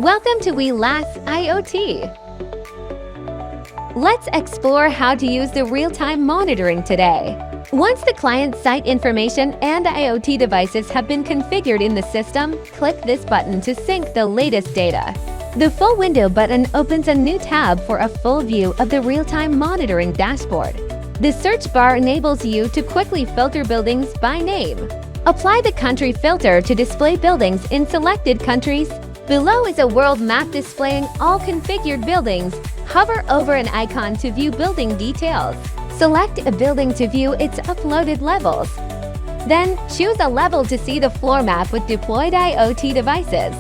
Welcome to WILAS IoT. Let's explore how to use the real-time monitoring today. Once the client site information and IoT devices have been configured in the system, click this button to sync the latest data. The Full Window button opens a new tab for a full view of the real-time monitoring dashboard. The search bar enables you to quickly filter buildings by name. Apply the country filter to display buildings in selected countries. Below is a world map displaying all configured buildings. Hover over an icon to view building details. Select a building to view its uploaded levels. Then, choose a level to see the floor map with deployed IoT devices.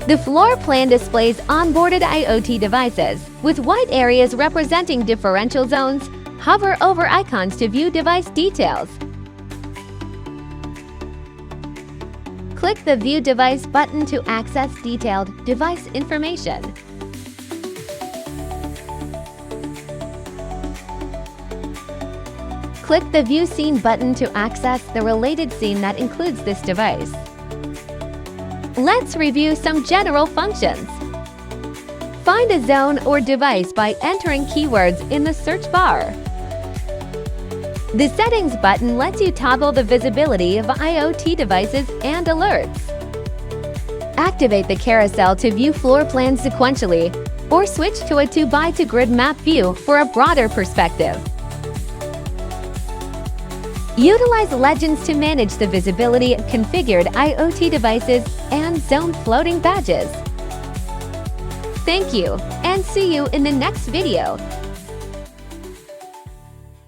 The floor plan displays onboarded IoT devices, with white areas representing differential zones. Hover over icons to view device details. Click the View Device button to access detailed device information. Click the View Scene button to access the related scene that includes this device. Let's review some general functions. Find a zone or device by entering keywords in the search bar. The Settings button lets you toggle the visibility of IoT devices and alerts. Activate the carousel to view floor plans sequentially, or switch to a 2x2 grid map view for a broader perspective. Utilize legends to manage the visibility of configured IoT devices and zone floating badges. Thank you, and see you in the next video.